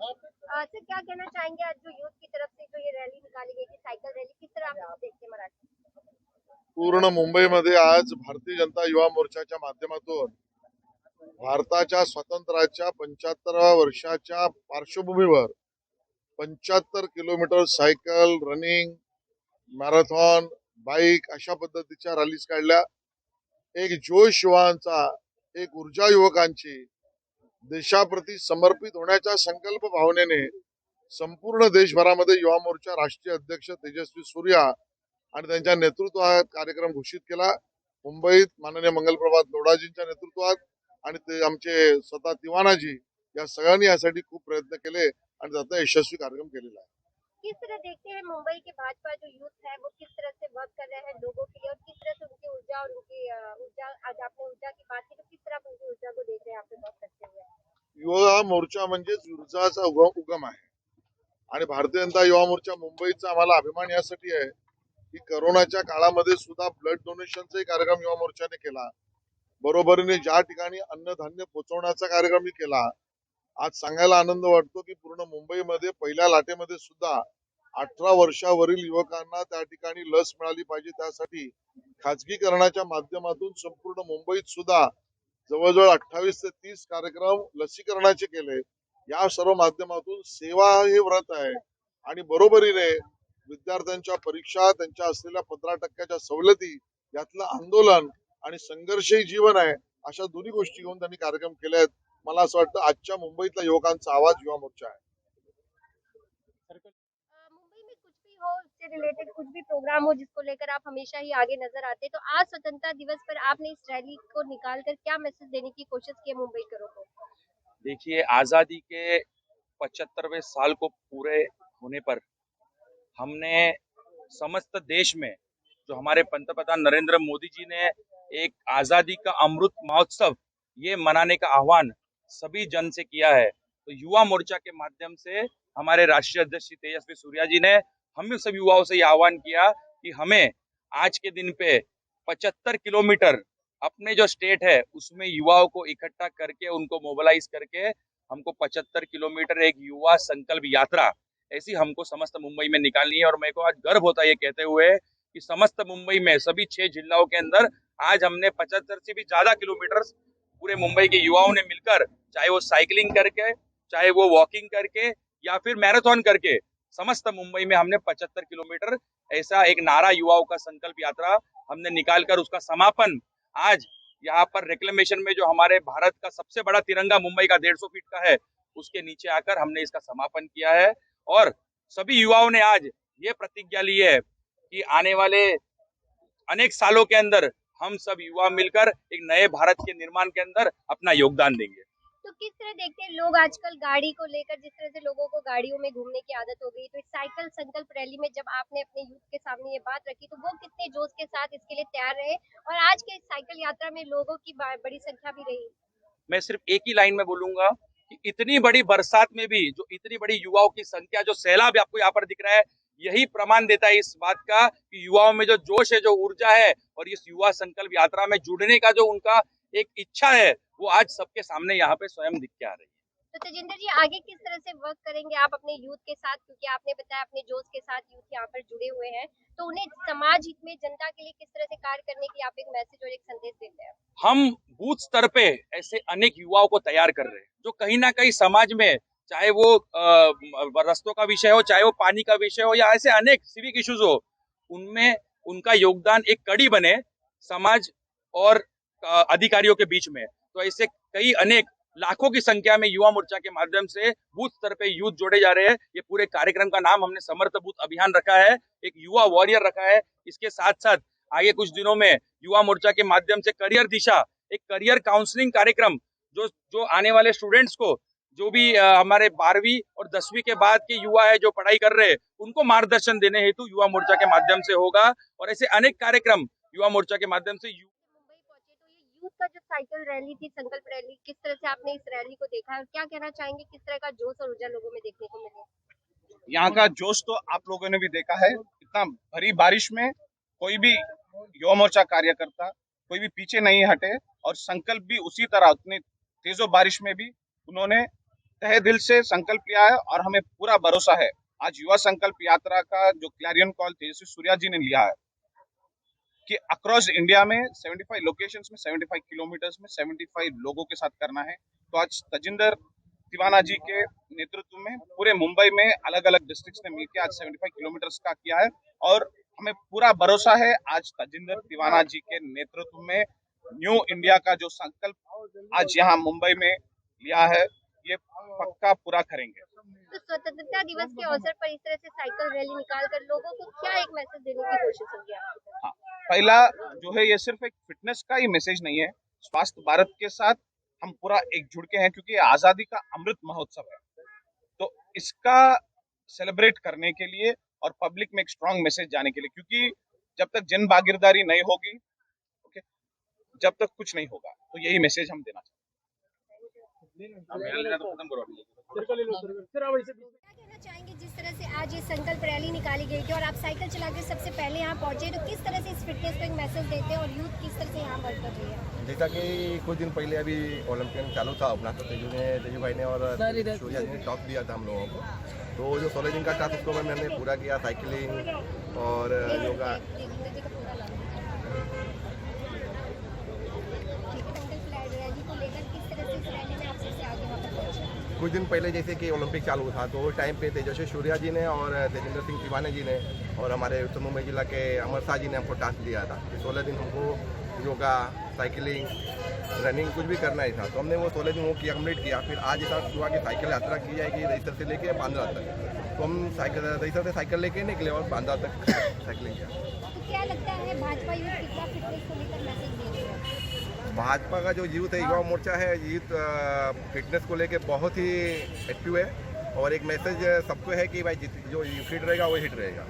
Sir क्या कहना चाहेंगे आज जो यूथ की तरफ से जो ये रैली निकाली गई थी, साइकिल रैली, किस तरह आप इसको देखते हैं मराठी? पूर्ण मुंबईमध्ये आज भारतीय जनता युवा मोर्चाच्या माध्यमातून भारताच्या स्वातंत्र्याच्या 75व्या वर्षाच्या पार्श्वभूमीवर 75 kilometre cycle, running, marathon, bike अशा पद्धतीच्या रॅलीज काढल्या. एक जोश युवांचा, एक ऊर्जा युवकांची, देशाप्रती समर्पित होण्याच्या संकल्प भावनेने संपूर्ण देशभरामध्ये युवा मोर्चा राष्ट्रीय अध्यक्ष तेजस्वी सूर्या आणि त्यांच्या नेतृत्वात कार्यक्रम घोषित केला. मुंबईत माननीय मंगलप्रभात लोढाजींच्या नेतृत्वात आणि ते आमचे स्वतः तिवानाजी या सगळ्यांनी यासाठी खूप प्रयत्न केले आणि त्याचा यशस्वी कार्यक्रम केलेला आहे. किस तरह देखते हैं मुंबई के भाजपा जो यूथ है वो किस तरह से वर्क कर रहे हैं लोगों के लिए, और किस तरह से उनकी ऊर्जा और उनकी ऊर्जा, आज आपने ऊर्जा की बात की तो किस तरह आप उनकी ऊर्जा को देख रहे हैं, आपने वर्क करते हुए? युवा मोर्चा म्हणजेच ऊर्जाचा उगम आहे आणि भारतीय जनता युवा मोर्चा मुंबईचा आम्हाला अभिमान यासाठी आहे की करोनाच्या काळामध्ये सुद्धा ब्लड डोनेशनचा कार्यक्रम युवा मोर्चाने केला. बरोबरीने ज्या ठिकाणी अन्नधान्य पोहोचवण्याचा कार्यक्रम केला. आज सांगायला आनंद वाटतो की पूर्ण मुंबईमध्ये पहिल्या लाटेमध्ये सुद्धा 18 वर्षावरील युवकांना त्या ठिकाणी लस मिळाली पाहिजे त्यासाठी खाजगीकरणाच्या माध्यमातून संपूर्ण मुंबईत सुद्धा जवळजवळ 28 ते 30 कार्यक्रम लसीकरणाचे केले. या सर्व माध्यमातून सेवा हे व्रत आहे आणि बरोबरीने विद्यार्थ्यांच्या परीक्षा, त्यांच्या असलेल्या 15% सवलती, यातलं आंदोलन आणि संघर्षही जीवन आहे, अशा दोन्ही गोष्टी घेऊन त्यांनी कार्यक्रम केले आहेत. मला असं वाटतं आजच्या मुंबईतल्या युवकांचा आवाज युवा मोर्चा आहे. मुंबई में कुछ भी हो, उससे रिलेटेड कुछ भी प्रोग्राम हो जिसको लेकर आप हमेशा ही आगे नजर आते, तो आज स्वतंत्रता दिवस पर आपने इस रैली को निकालकर क्या मैसेज देने की कोशिश की है मुंबईकरों को? देखिए, आजादी के 75वें साल को पूरे होने पर हमने समस्त देश में जो हमारे पंतप्रधान नरेंद्र मोदी जी ने एक आजादी का अमृत महोत्सव ये मनाने का आह्वान सभी जन से किया है, तो युवा मोर्चा के माध्यम से हमारे राष्ट्रीय अध्यक्ष तेजस्वी सूर्या जी ने हम सभी युवाओं से यह आह्वान किया कि हमें आज के दिन पे 75 किलोमीटर अपने जो स्टेट है उसमें युवाओं को इकट्ठा करके उनको मोबिलाइज करके हमको 75 किलोमीटर एक युवा संकल्प यात्रा ऐसी हमको समस्त मुंबई में निकालनी है। और मेरे को आज गर्व होता है ये कहते हुए कि समस्त मुंबई में सभी 6 जिलों के अंदर आज हमने 75 से भी ज्यादा किलोमीटर पूरे मुंबई के युवाओं ने मिलकर, चाहे वो साइकिलिंग करके, चाहे वो वॉकिंग करके या फिर मैराथन करके, समस्त मुंबई में हमने 75 किलोमीटर ऐसा एक नारा युवाओं का संकल्प यात्रा हमने निकालकर उसका समापन आज यहाँ पर रिक्लेमेशन में जो हमारे भारत का सबसे बड़ा तिरंगा मुंबई का 150 फीट का है उसके नीचे आकर हमने इसका समापन किया है। और सभी युवाओं ने आज ये प्रतिज्ञा ली है कि आने वाले अनेक सालों के अंदर हम सब युवा मिलकर एक नए भारत के निर्माण के अंदर अपना योगदान देंगे। तो किस तरह देखते हैं लोग आजकल गाड़ी को लेकर, जिस तरह से लोगों को गाड़ियों में घूमने की आदत हो गई, तो इस साइकिल संकल्प रैली में जब आपने अपने यूथ के सामने ये बात रखी तो वो कितने जोश के साथ इसके लिए तैयार रहे, और आज के इस साइकिल यात्रा में लोगों की बड़ी संख्या भी रही? मैं सिर्फ एक ही लाइन में बोलूंगा कि इतनी बड़ी बरसात में भी जो इतनी बड़ी युवाओं की संख्या, जो सैलाब आपको यहाँ पर दिख रहा है, यही प्रमाण देता है इस बात का कि युवाओं में जो जोश है, जो ऊर्जा है, और इस युवा संकल्प यात्रा में जुड़ने का जो उनका एक इच्छा है, वो आज सबके सामने यहाँ पे स्वयं दिख के आ रही है। तो तेजिंदर जी आगे किस तरह से वर्क करेंगे आप अपने यूथ के साथ, क्योंकि आपने बताया अपने जोश के साथ यूथ यहाँ पर जुड़े हुए हैं, तो उन्हें समाज हित में, जनता के लिए किस तरह से कार्य करने की आप एक मैसेज और एक संदेश देते हैं? हम बूथ स्तर पे ऐसे अनेक युवाओं को तैयार कर रहे हैं जो कहीं ना कहीं समाज में, चाहे वो रस्तों का विषय हो, चाहे वो पानी का विषय हो, या ऐसे अनेक सिविक इश्यूज हो, उनमें उनका योगदान एक कड़ी बने समाज और अधिकारियों के बीच में। तो ऐसे कई अनेक लाखों की संख्या में युवा मोर्चा के माध्यम से बूथ स्तर पे यूथ जोड़े जा रहे हैं। ये पूरे कार्यक्रम का नाम हमने समर्थ बूथ अभियान रखा है, एक युवा वॉरियर रखा है। इसके साथ साथ आगे कुछ दिनों में युवा मोर्चा के माध्यम से करियर दिशा, एक करियर काउंसलिंग कार्यक्रम, जो जो आने वाले स्टूडेंट्स को, जो भी हमारे 12वीं और 10वीं के बाद के युवा है जो पढ़ाई कर रहे हैं, उनको मार्गदर्शन देने हेतु युवा मोर्चा के माध्यम से होगा। और ऐसे अनेक कार्यक्रम युवा मोर्चा के माध्यम से मुंबई पहुंचे तो ये यूथ का जो साइकिल रैली थी, संकल्प रैली, किस तरह से आपने इस रैली को देखा है और क्या कहना चाहेंगे, किस तरह का जोश और ऊर्जा लोगों में देखने को मिले? यहाँ का जोश तो आप लोगों ने भी देखा है, इतना भरी बारिश में कोई भी युवा मोर्चा कार्यकर्ता कोई भी पीछे नहीं हटे, और संकल्प भी उसी तरह उतनी तेजो बारिश में भी उन्होंने तहे दिल से संकल्प लिया है और हमें पूरा भरोसा है। आज युवा संकल्प यात्रा का जो क्लैरियन कॉल तेजस्वी सूर्या जी ने लिया है कि अक्रॉस इंडिया में 75 लोकेशंस में 75 किलोमीटर्स में 75 लोगों के साथ करना है। तो आज तजिंदर तिवाना जी के नेतृत्व में पूरे मुंबई में अलग अलग डिस्ट्रिक्ट्स ने मिलकर आज 75 किलोमीटर्स का किया है और हमें पूरा भरोसा है आज तजिंदर तिवाना जी के नेतृत्व में न्यू इंडिया का जो संकल्प आज यहाँ मुंबई में लिया है ये पक्का पूरा करेंगे। तो स्वतंत्रता दिवस के अवसर पर इस तरह से साइकिल रैली निकाल कर लोगों को क्या एक मैसेज देने की कोशिश होगी आपकी? हाँ, पहला जो है ये सिर्फ एक फिटनेस का ही मैसेज नहीं है, स्वास्थ्य भारत के साथ हम पूरा एकजुट के हैं क्योंकि ये आजादी का अमृत महोत्सव है। तो इसका सेलिब्रेट करने के लिए और पब्लिक में एक स्ट्रांग मैसेज जाने के लिए, क्योंकि जब तक जन भागीदारी नहीं होगी, ओके, जब तक कुछ नहीं होगा। तो यही मैसेज हम देना चाहते हैं। क्या कहना चाहेंगे जिस तरह से आज ये संकल्प रैली निकाली गई थी और आप साइकिल चला के सबसे पहले यहाँ पहुंचे, तो किस तरह से इस फिटनेस को एक मैसेज देते हैं और यूथ किस तरह से यहाँ वर्क कर रही है? जैसा कि कुछ दिन पहले अभी ओलंपियन चालू था अपना, तो तेजू भाई ने और सूर्या जी ने टॉक दिया था हम लोगों को। तो जो 16 दिन का टास्क उसको मैंने पूरा किया, साइकिलिंग और योगा। कुछ दिन पहले जैसे कि ओलंपिक चालू था तो उस टाइम पे तेजस्वी सूर्या जी ने और तेजिंदर सिंह तिवाना जी ने और हमारे उत्तर मुंबई जिला के अमर शाह जी ने हमको टास्क दिया था कि 16 दिन हमको योगा, साइकिलिंग, रनिंग कुछ भी करना ही था। तो हमने वो 16 दिन वो किया, कंप्लीट किया। फिर आज ऐसा हुआ कि साइकिल यात्रा की जाएगी रईसर से लेके बांद्रा तक। तो हम रईसर से साइकिल लेके निकले और बांद्रा तक साइकिलिंग किया। तो क्या लगता है भाजपा यूथ कितना फिटनेस को लेकर मैसेज दे रही है? भाजपा का जो यूथ है, युवा मोर्चा है, यूथ फिटनेस को लेके बहुत ही एक्टिव है और एक मैसेज सबको है कि भाई जो फिट रहेगा वो हिट रहेगा।